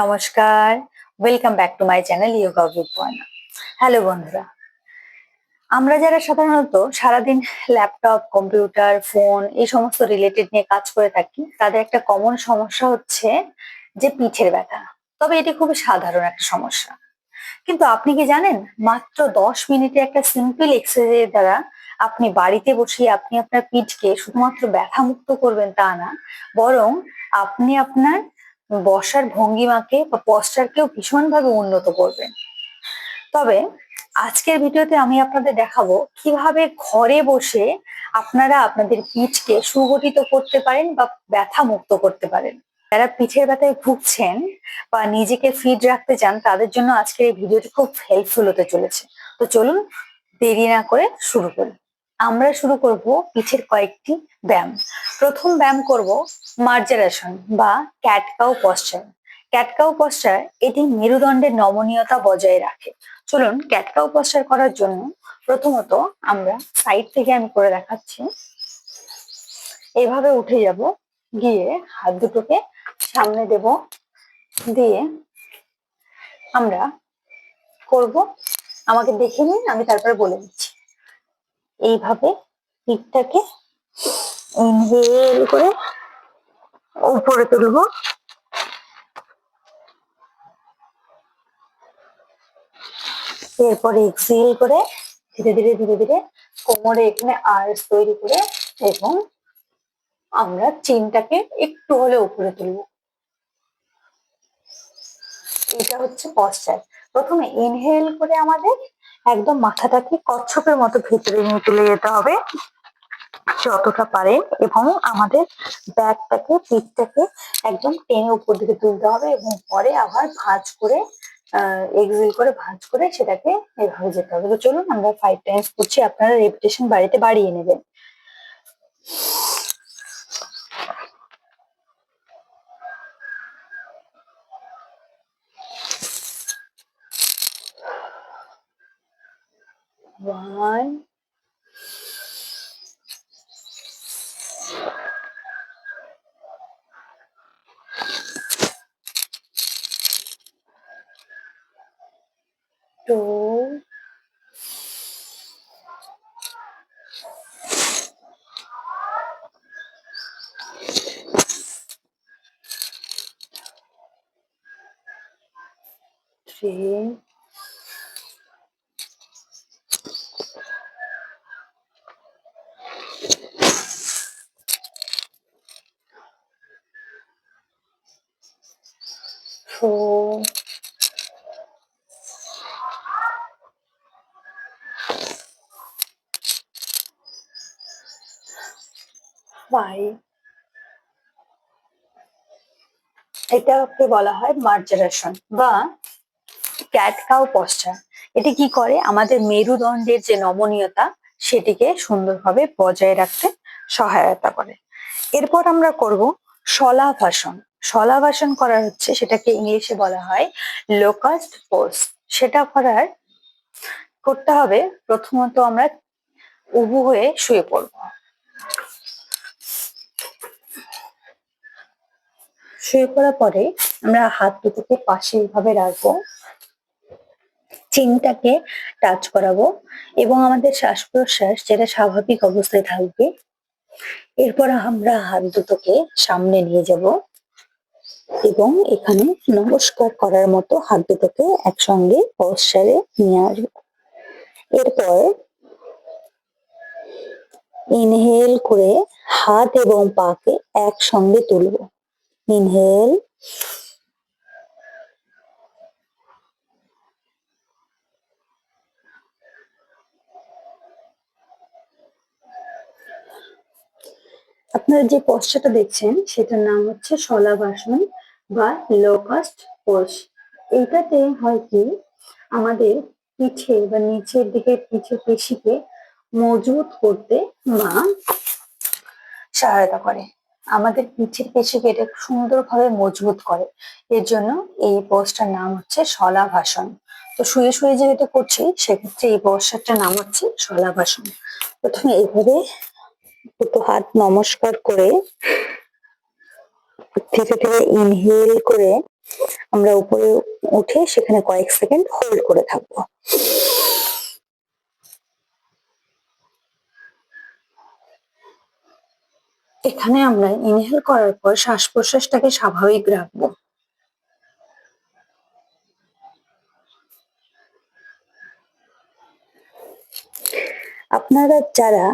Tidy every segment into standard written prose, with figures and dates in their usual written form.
নমস্কার, welcome back to my channel yoga with Barna. Hello বন্ধুরা, আমরা যারা সাধারণত সারাদিন ল্যাপটপ, কম্পিউটার, ফোন এই সমস্ত রিলেটেড নিয়ে কাজ করে থাকি, তাদের একটা কমন সমস্যা হচ্ছে যে পিঠের ব্যথা। তবে এটি খুবই সাধারণ একটা সমস্যা। কিন্তু আপনি কি জানেন, মাত্র 10 মিনিটে একটা সিম্পল এক্সারসাইজের দ্বারা আপনি বাড়িতে বসে আপনি আপনার পিঠকে শুধুমাত্র ব্যথা মুক্ত করবেন তা না, বরং আপনি আপনার বসার ভঙ্গিমাকে বা পশ্চারকেও ভীষণভাবে উন্নত করবেন। তবে আজকের ভিডিওতে আমি আপনাদের দেখাবো কিভাবে ঘরে বসে আপনারা আপনাদের পিঠকে সুগঠিত করতে পারেন বা ব্যথা মুক্ত করতে পারেন। যারা পিঠের ব্যথায় ভুগছেন বা নিজেকে ফিট রাখতে চান, তাদের জন্য আজকের এই ভিডিওটি খুব হেল্পফুল হতে চলেছে। তো চলুন দেরি না করে শুরু করি। আমরা শুরু করব পিঠের কয়েকটি ব্যায়াম। প্রথম ব্যায়াম করব মার্জারাসন বা cat cow posture. Cat cow posture এটি মেরুদণ্ডের নমনীয়তা বজায় রাখে। চলুন ক্যাট কাউ পশ্চার করার জন্য প্রথমত আমরা সাইড থেকে আমি করে দেখাচ্ছি। এভাবে উঠে যাব, গিয়ে হাত দুটোকে সামনে দেব, দিয়ে আমরা করব, আমাকে দেখে নিন, আমি তারপরে বলে দিচ্ছি। এইভাবে পিঠটাকে ইনহেল করে উপরে তুলবো, এরপরে এক্সহেল করে ধীরে ধীরে ধীরে ধীরে কোমরে এখানে আর্চ তৈরি করে এবং আমরা চিনটাকে একটু হলে উপরে তুলবো। এটা হচ্ছে পশ্চার। প্রথমে ইনহেল করে আমাদের একদম মাথাটাকে কচ্ছপের মতো ভেতরে নিয়ে তুলে যেতে হবে যতটা পারেন, এবং আমাদের ব্যাকটাকে, পিঠটাকে একদম টেনে উপর দিকে তুলতে হবে এবং পরে আবার ভাঁজ করে এক্সহেল করে ভাঁজ করে সেটাকে এভাবে যেতে হবে। তো চলুন আমরা 5 টাইমস করছি, আপনারা রেপিটেশন বাড়িতে বাড়িয়ে নেবেন। One, two, three, four, five। এটাকে বলা হয় মার্জারাসন বা ক্যাট কাউ পশ্চার। এটি কি করে, আমাদের মেরুদণ্ডের যে নমনীয়তা সেটিকে সুন্দরভাবে বজায় রাখতে সহায়তা করে। এরপর আমরা করব শলাভাসন। শলাভাসন করার হচ্ছে, সেটাকে ইংলিশে বলা হয় লোকাস্ট পোজ। সেটা করতে হবে, প্রথমত আমরা উবু হয়ে শুয়ে পড়বো। শুয়ে পড়ার পরে আমরা হাত দুটোকে পাশে এইভাবে রাখবো, চিনটাকে টাচ করাবো এবং আমাদের শ্বাস প্রশ্বাস যেটা স্বাভাবিক অবস্থায় থাকবে। এরপর আমরা হাত দুটোকে সামনে নিয়ে যাব এবং এখানে নমস্কার করার মতো হাত দুটোকে একসঙ্গে পশ্চারে নিয়ে আসবো। এরপর ইনহেল করে হাত এবং পাকে একসঙ্গে তুলবো। ইনহেল, আপনারা যে পশ্চারটা দেখছেন সেটার নাম হচ্ছে শলাভাসন বা লোকাস্ট পোজ। এইটাতে হয় কি, আমাদের পিঠে বা নিচের দিকে পিঠে পেশিকে মজবুত করতে বা সহায়তা করে, আমাদের পিঠের পেশিকে এটা সুন্দরভাবে মজবুত করে। এর জন্য এই পোজটার নাম হচ্ছে শলাভাসন। তো শুয়ে শুয়ে যে এটা করছি, সেক্ষেত্রে এই পোস্টারটার নাম হচ্ছে শলাভাসন। প্রথমে এইভাবে দুটো হাত নমস্কার করে ধীরে ধীরে ইনহেল করে আমরা উপরে উঠে সেখানে কয়েক সেকেন্ড হোল্ড করে থাকবো। এখানে আমরা ইনহেল করার পর শ্বাস প্রশ্বাসটাকে স্বাভাবিক রাখবো। আপনারা যারা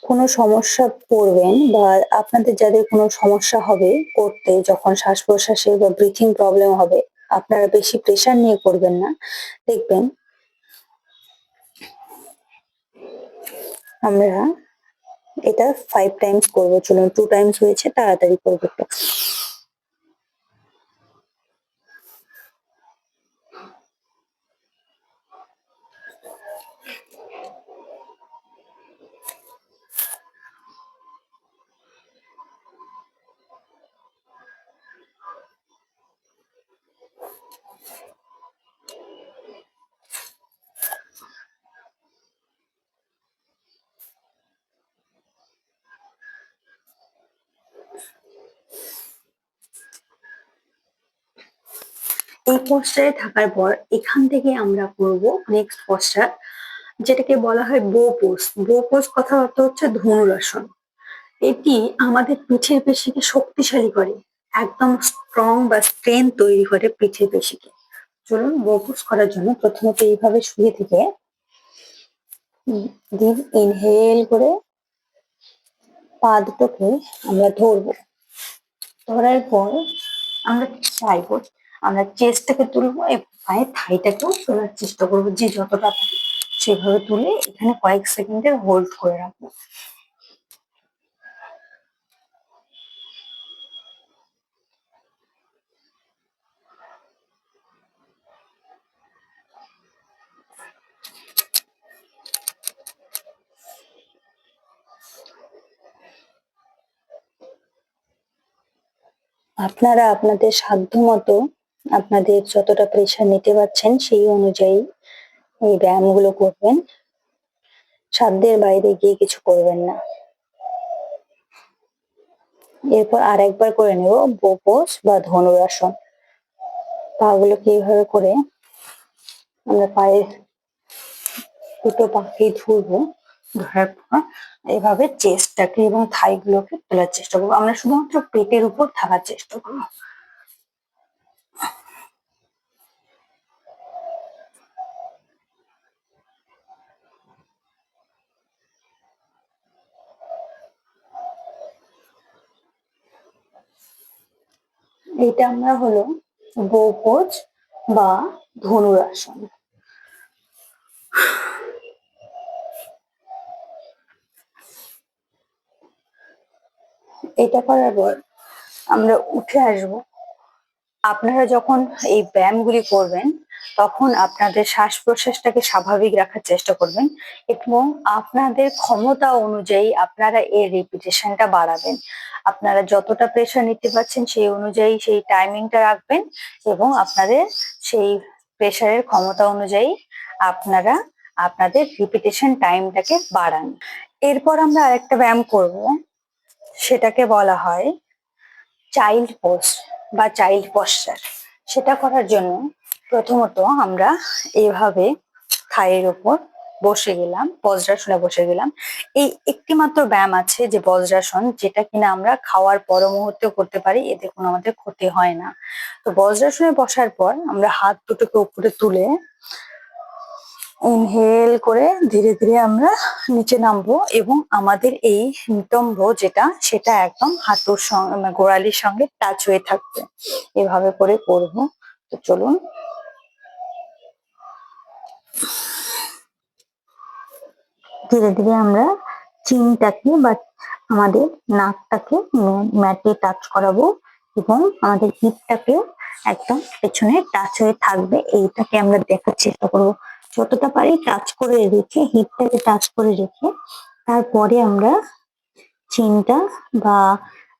কোনো সমস্যা পড়বেন বা আপনাদের যাদের কোনো সমস্যা হবে করতে, যখন শ্বাস প্রশ্বাসে বা ব্রিথিং প্রবলেম হবে, আপনারা বেশি প্রেশার নিয়ে করবেন না। দেখবেন আমরা এটা 5 টাইমস করবো। চলুন 2 টাইমস হয়েছে, তাড়াতাড়ি করবো একটু। এই পশ্চারে থাকার পর এখান থেকে আমরা করব নেক্সট পশ্চার, যেটাকে বলা হয় বো পোজ। বো পোজ কথা অর্থ হচ্ছে ধনুরাসন। এটি আমাদের পিঠের পেশিকে শক্তিশালী করে, একদম স্ট্রং বা স্ট্রেংথ তৈরি করে পিঠের পেশিকে। চলুন বো পোজ করার জন্য প্রথমত এইভাবে শুয়ে থেকে ডিপ ইনহেল করে পা দুটোকে আমরা ধরবো। ধরার পর আমরা চাইবো আমরা চেস্টটাকে তুলবো এবং পায়ের থাইটাকেও তোলার চেষ্টা করবো, যে যতটা পারি সেভাবে তুলে এখানে কয়েক সেকেন্ডের হোল্ড করে রাখবো। আপনারা আপনাদের সাধ্য মতো আপনাদের যতটা প্রেশার নিতে পারছেন সেই অনুযায়ী এই ব্যায়ামগুলো করবেন। সাধ্যের বাইরে গিয়ে কিছু করবেন না। এরপর আরেকবার করে নেব বো পোজ বা ধনুরাসন। পাগুলোকে এইভাবে করে আমরা পায়ের দুটো পাকেই ধরবো। ধরার পর এভাবে চেস্টটাকে এবং থাই গুলোকে তোলার চেষ্টা করবো। আমরা শুধুমাত্র পেটের উপর থাকার চেষ্টা করবো। এটা আমরা হলো বো পোজ বা ধনুরাসন। এটা করার পর আমরা উঠে আসব। আপনারা যখন এই ব্যায়ামগুলি করবেন তখন আপনাদের শ্বাস প্রশ্বাসটাকে স্বাভাবিক রাখার চেষ্টা করবেন এবং আপনাদের ক্ষমতা অনুযায়ী আপনারা এর রিপিটেশনটা বাড়াবেন। আপনারা যতটা প্রেশার নিতে পারছেন সেই অনুযায়ী সেই টাইমিংটা রাখবেন এবং আপনাদের সেই প্রেশারের ক্ষমতা অনুযায়ী আপনারা আপনাদের রিপিটেশন টাইমটাকে বাড়ান। এরপর আমরা আরেকটা ব্যায়াম করব, সেটাকে বলা হয় চাইল্ড পোজ বা চাইল্ড পশ্চার। সেটা করার জন্য প্রথমত আমরা এইভাবে থাইয়ের উপর বসে গেলাম, বজ্রাসনে বসে গেলাম। এই একটি মাত্র ব্যায়াম আছে যে বজ্রাসন, যেটা কিনা আমরা খাওয়ার পর মুহূর্তেও করতে পারি, এতে কোনো আমাদের ক্ষতি হয় না। তো বজ্রাসনে বসার পর আমরা হাত দুটোকে উপরে তুলে ইনহেল করে ধীরে ধীরে আমরা নিচে নামবো এবং আমাদের এই নিতম্ব যেটা সেটা একদম হাঁটুর সঙ্গে গোড়ালির সঙ্গে টাচ হয়ে থাকবে। এভাবে করে করবো। তো চলুন ধীরে ধীরে আমরা চিনটাকে বা আমাদের নাকটাকে ম্যাটে টাচ করাবো এবং আমাদের হিপটাকে একদম পেছনে টাচ হয়ে থাকবে, এইটাকে আমরা দেখার চেষ্টা করবো। যতটা পারি টাচ করে রেখে, হিপটাকে টাচ করে রেখে তারপরে আমরা চিনটা বা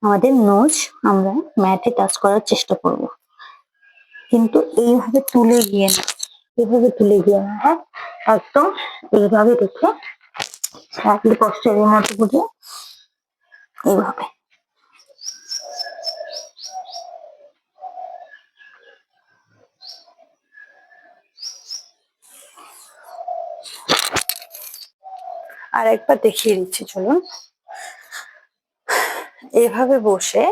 আমাদের নোজ আমরা ম্যাটে টাচ করার চেষ্টা করব। কিন্তু এইভাবে তুলে গিয়ে না, এভাবে তুলে গিয়ে না, হ্যাঁ একদম এইভাবে রেখে একই পশ্চারের মতো করে এইভাবে। আর একবার দেখিয়ে দিচ্ছি, চলুন। এভাবে বসে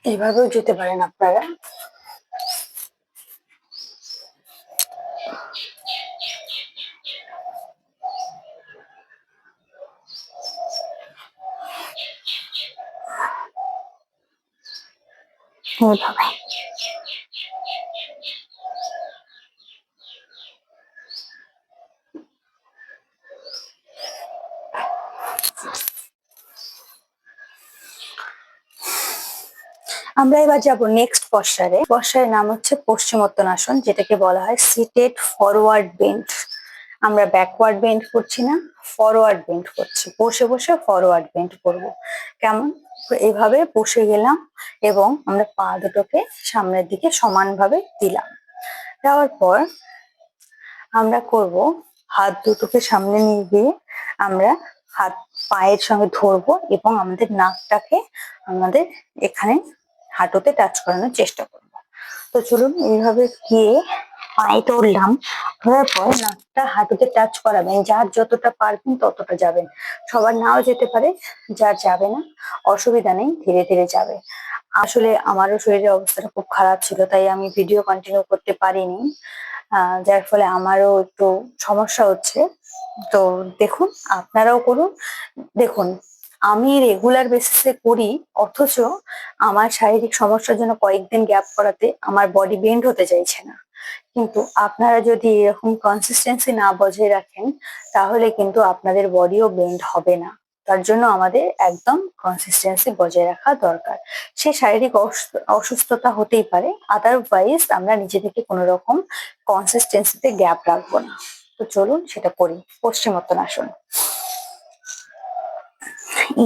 এভাবেও যেতে পারেন আপনারা। এইভাবে আমরা এবার যাব নেক্সট পশ্চারে। পশ্চারের নাম হচ্ছে পশ্চিমোত্তানাসন, যেটাকে বলা হয় সিটেড ফরওয়ার্ড বেন্ড। আমরা ব্যাকওয়ার্ড বেন্ড করছি না, ফরওয়ার্ড বেন্ড করছি। বসে বসে ফরওয়ার্ড বেন্ড করব। কেমন? এইভাবে বসে গেলাম এবং আমরা পা দুটোকে সামনের দিকে সমানভাবে দিলাম। দেওয়ার পর আমরা করব হাত দুটোকে সামনে নিয়ে গিয়ে আমরা হাত পায়ের সঙ্গে ধরবো এবং আমাদের নাকটাকে আমাদের এখানে হাঁটুতে টাচ করানোর চেষ্টা করব। তো চলুন, এইভাবে গিয়ে পায়ে ধরলাম, ধরার পর নাকটা হাঁটুতে টাচ করাবেন। যার যতটা পারবেন ততটা যাবেন, সবার নাও যেতে পারে, যার যাবে না অসুবিধা নেই, ধীরে ধীরে যাবে। আসলে আমারও শরীরের অবস্থাটা খুব খারাপ ছিল, তাই আমি ভিডিও কন্টিনিউ করতে পারিনি, যার ফলে আমারও একটু সমস্যা হচ্ছে। তো দেখুন, আপনারাও করুন। দেখুন, আমি রেগুলার বেসিসে করি, অথচ আমার শারীরিক সমস্যার জন্য কয়েকদিন গ্যাপ করাতে আমার বডি বেন্ড হতে চাইছে না। কিন্তু আপনারা যদি এরকম কনসিস্টেন্সি না বজায় রাখেন, তাহলে কিন্তু আপনাদের বডিও বেন্ড হবে না। তার জন্য আমাদের একদম কনসিস্টেন্সি বজায় রাখা দরকার। সে শারীরিক অসুস্থতা হতেই পারে, আদারওয়াইজ আমরা নিজে থেকে কোনো রকম কনসিস্টেন্সিতে গ্যাপ রাখবো না। তো চলুন সেটা করি। পশ্চিমোত্তানাসন।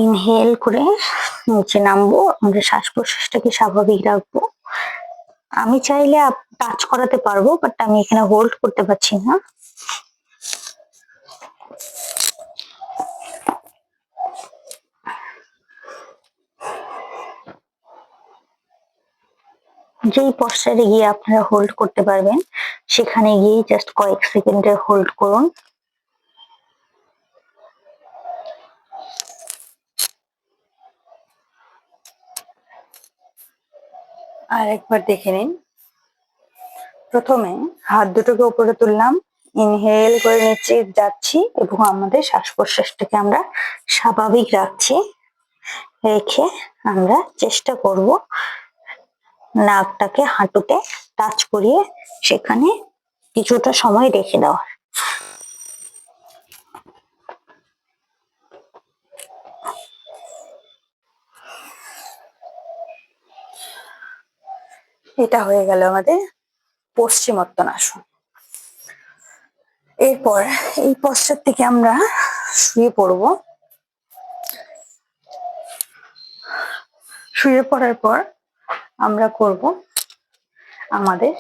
ইনহেল করে নিচে নামবো, আমরা শ্বাস প্রশ্বাসটাকে স্বাভাবিক রাখবো। আমি চাইলে টাচ করাতে পারবো, বাট আমি এখানে হোল্ড করতে পারছি না। যেই পশ্চারে গিয়ে আপনারা হোল্ড করতে পারবেন, সেখানে গিয়ে জাস্ট কয়েক সেকেন্ডের হোল্ড করুন। আর একবার দেখে নিন। প্রথমে হাত দুটোকে উপরে তুললাম, ইনহেল করে নিচে যাচ্ছি এবং আমাদের শ্বাস প্রশ্বাসটাকে আমরা স্বাভাবিক রাখছি। রেখে আমরা চেষ্টা করব নাকটাকে হাঁটুতে টাচ করিয়ে সেখানে কিছুটা সময় রেখে দেওয়ার। এটা হয়ে গেল আমাদের পশ্চিমোত্তানাসন। এরপর এই পশ্চাৎ থেকে আমরা শুয়ে পড়ব। শুয়ে পড়ার পর আমরা করব আমাদের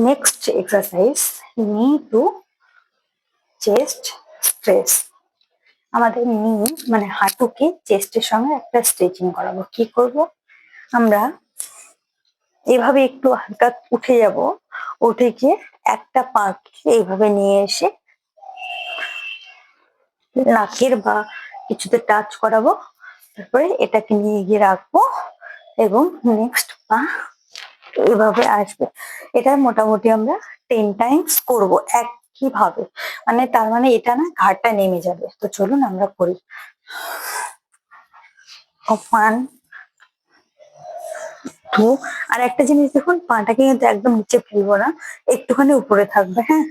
নেক্সট এক্সারসাইজ, নি টু চেস্ট স্ট্রেচ। আমাদের নি মানে হাঁটুকে চেস্টের সঙ্গে একটা স্ট্রেচিং করাবো। কি করব? আমরা এভাবে একটু হালকা উঠে যাব, উঠে গিয়ে একটা পাকে এইভাবে নিয়ে এসে নাকের বা কিছুতে টাচ করাবো। তারপরে এটাকে নিয়ে গিয়ে রাখবো এবং নেক্সট পা এভাবে আসবে। এটা মোটামুটি আমরা 10 টাইমস করব একইভাবে। মানে তার মানে এটা না, ঘাড়টা নেমে যাবে। তো চলুন আমরা করি। 1 2। আর একটা জিনিস দেখুন, পাটাকে কিন্তু একদম নিচে ফেলবো না, একটুখানি উপরে থাকবে। হ্যাঁ,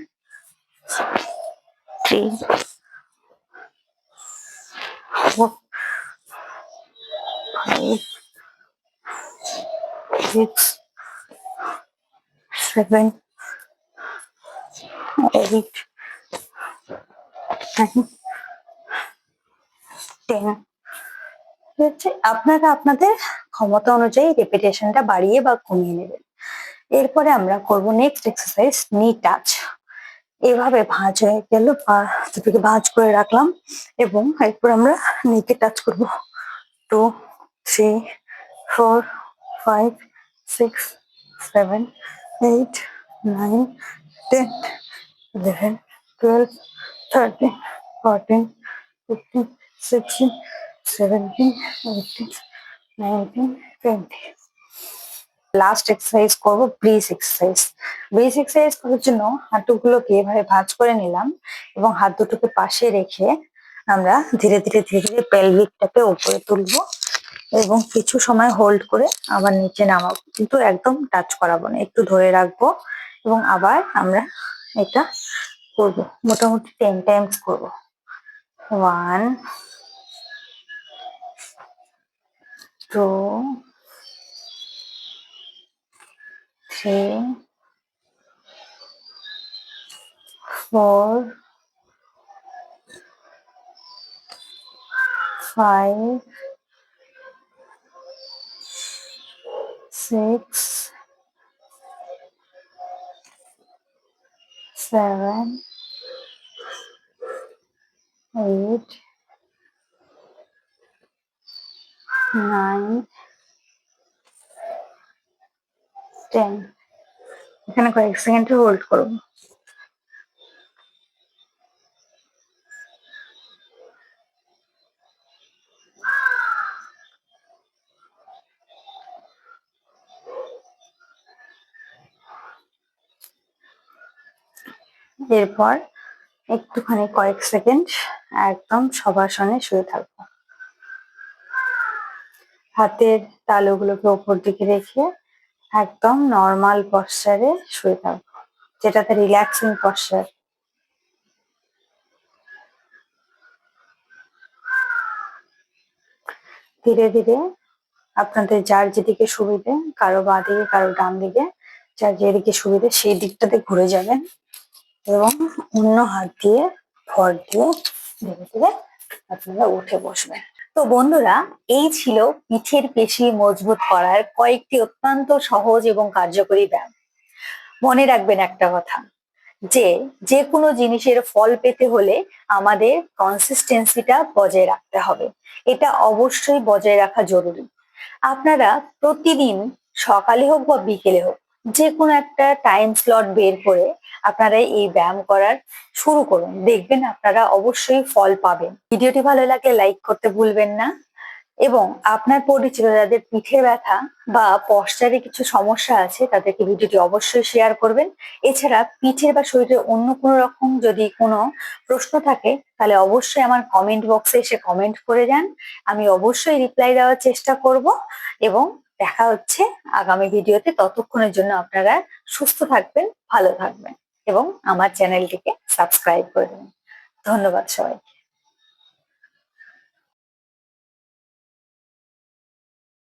3 4 5 6 7 8 9 10। হচ্ছে আপনারা আপনাদের ক্ষমতা অনুযায়ী রেপিটেশনটা বাড়িয়ে বা কমিয়ে নেবেন। এরপরে আমরা করব নেক্সট এক্সারসাইজ, নি টাচ। এভাবে ভাঁজ হয়ে গেল, পা দুটোকে ভাঁজ করে রাখলাম এবং এরপর আমরা নিকে টাচ করব। 2 3 4 5 6 7 8 9 10 11 12 13, 14, 15, 16, 17, 18, 19, 20. লাস্ট এক্সারসাইজ করব ব্রিজ এক্সারসাইজ। ব্রিজ এক্সারসাইজ করার জন্য হাঁটুগুলোকে এভাবে ভাঁজ করে নিলাম এবং হাত দুটোকে পাশে রেখে আমরা ধীরে ধীরে ধীরে ধীরে পেলভিকটাকে উপরে তুলবো এবং কিছু সময় হোল্ড করে আবার নিচে নামাবো, কিন্তু একদম টাচ করাবো না, একটু ধরে রাখবো এবং আবার আমরা এটা করবো। মোটামুটি 10 টাইমস করবো। 1, 2, 3, 4, 5, 6, 7, 8, 9, 10। এখানে কয়েক সেকেন্ড হোল্ড করবো। এরপর একটুখানি কয়েক সেকেন্ড একদম শবাসনে শুয়ে থাকবো। হাতের তালুগুলোকে ওপর দিকে রেখে একদম নর্মাল পশ্চারে শুয়ে থাকবো, যেটাতে রিল্যাক্সিং পশ্চার। ধীরে ধীরে আপনাদের যার যেদিকে সুবিধে, কারো বাঁ দিকে কারো ডান দিকে, যার যেদিকে সুবিধে সেই দিকটাতে ঘুরে যাবেন এবং অন্য হাত দিয়ে ভর দিয়ে ধীরে ধীরে আপনারা উঠে বসবেন। তো বন্ধুরা, এই ছিল পিঠের পেশি মজবুত করার কয়েকটি অত্যন্ত সহজ এবং কার্যকরী ব্যায়াম। মনে রাখবেন একটা কথা, যে যে কোনো জিনিসের ফল পেতে হলে আমাদের কনসিস্টেন্সিটা বজায় রাখতে হবে। এটা অবশ্যই বজায় রাখা জরুরি। আপনারা প্রতিদিন সকালে হোক বা বিকেলে হোক যে কোনো একটা টাইম স্লট বের করে আপনারা এই ব্যায়াম করার শুরু করুন, দেখবেন আপনারা অবশ্যই ফল পাবেন। ভিডিওটি ভালো লাগলে লাইক করতে ভুলবেন না এবং আপনার পরিচিত যাদের পিঠে ব্যথা বা পশ্চারে কিছু সমস্যা আছে তাদেরকে ভিডিওটি অবশ্যই শেয়ার করবেন। এছাড়া পিঠে বা শরীরে অন্য কোনো রকম যদি কোনো প্রশ্ন থাকে তাহলে অবশ্যই আমার কমেন্ট বক্সে এসে কমেন্ট করে যান, আমি অবশ্যই রিপ্লাই দেওয়ার চেষ্টা করব। এবং দেখা হচ্ছে আগামী ভিডিওতে। ততক্ষণের জন্য আপনারা সুস্থ থাকবেন, ভালো থাকবেন এবং আমার চ্যানেলটিকে সাবস্ক্রাইব করে দেবেন। ধন্যবাদ সবাই।